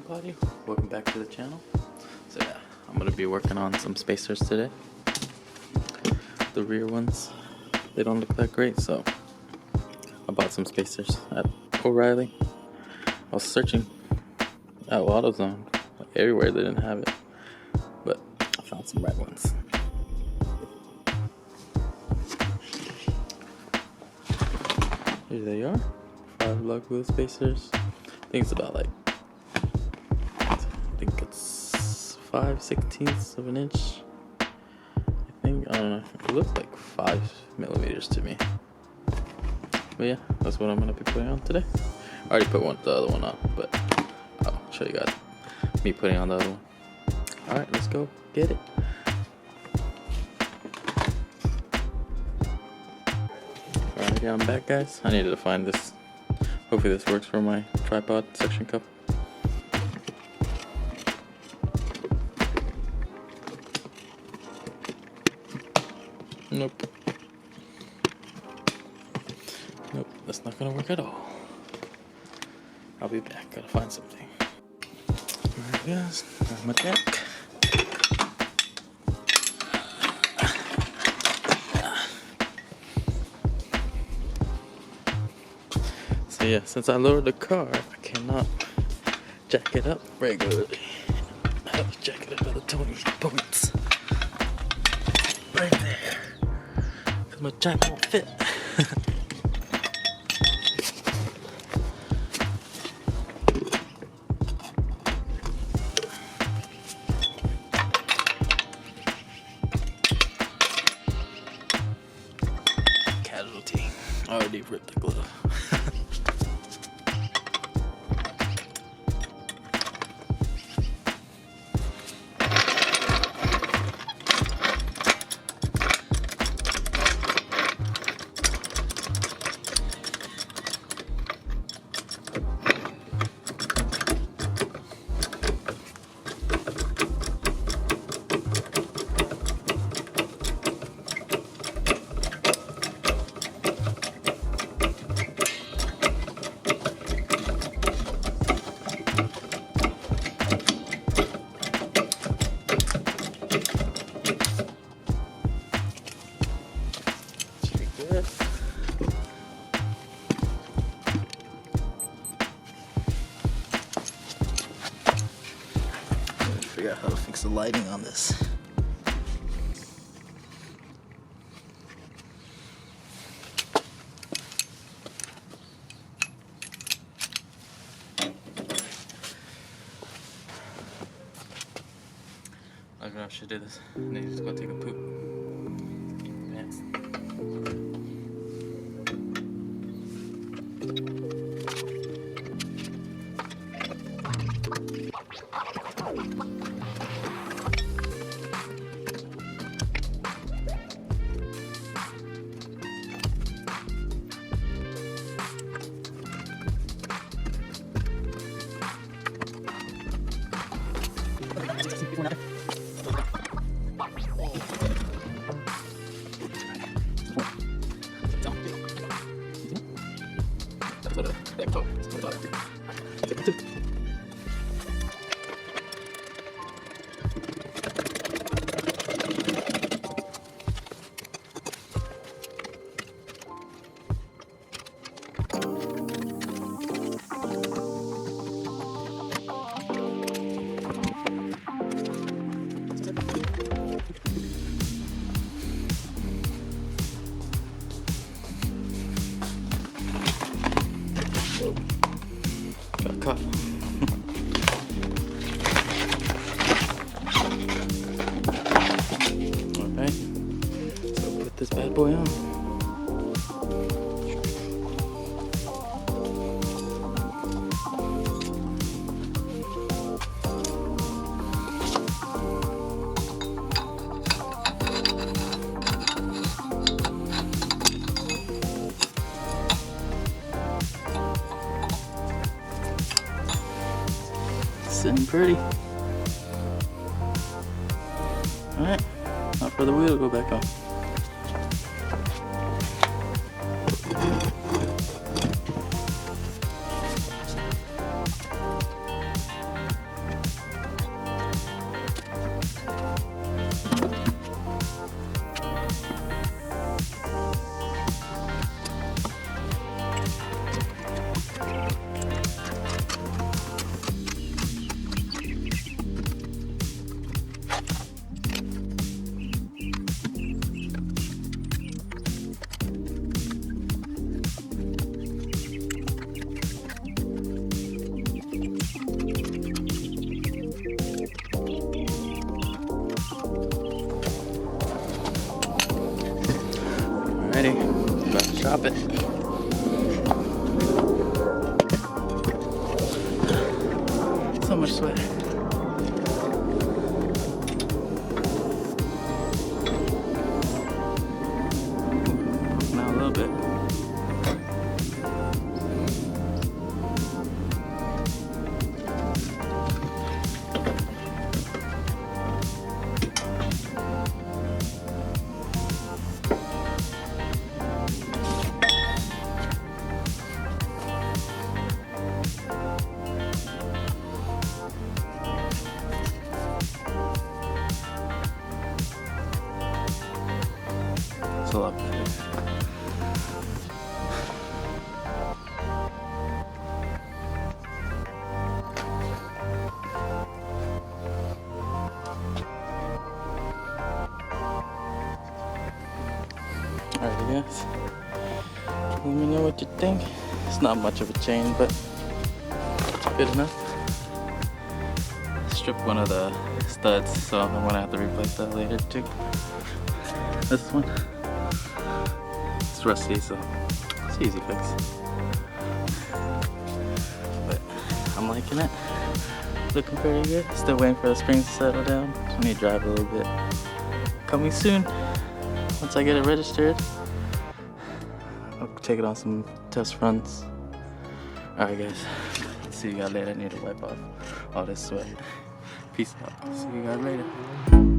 everybody, welcome back to the channel. So yeah, I'm gonna be working on some spacers today. The rear ones, they don't look that great, so I bought some spacers at Orielly. I was searching at AutoZone, like everywhere they didn't have it, but I found some red ones. Here they are, 5 lug wheel spacers. I think it's about like, I think it's 5/16 of an inch. I think, I don't know, it looks like 5 millimeters to me. But yeah, that's what I'm gonna be putting on today. I already put the other one on, but I'll show you guys me putting on the other one. Alright, let's go get it. Alright, yeah, I'm back, guys. I needed to find this. Hopefully this works for my tripod suction cup. Nope, that's not gonna work at all. I'll be back, gotta find something. Alright guys, there's my deck. So yeah, since I lowered the car, I cannot jack it up regularly. I have to jack it up by the 20 points. Right there. Because my jack won't fit. Casualty. I already ripped the glove. Figure out how to fix the lighting on this. I'm gonna should do this. And then just go take a poop. Pants. Got caught. Alright, so put this bad boy on. Sitting pretty. Alright, now for the wheel to go back on. Alrighty, about to drop it. So much sweat. Now a little bit. It's a lot better. Alright guys, let me know what you think. It's not much of a chain, but it's good enough. Stripped one of the studs, so I'm gonna have to replace that later too. This one, it's rusty, so it's easy fix. But I'm liking it. Looking pretty good. Still waiting for the springs to settle down. So I need to drive a little bit. Coming soon. Once I get it registered, I'll take it on some test runs. Alright guys, see you guys later. I need to wipe off all this sweat. Peace out. See you guys later.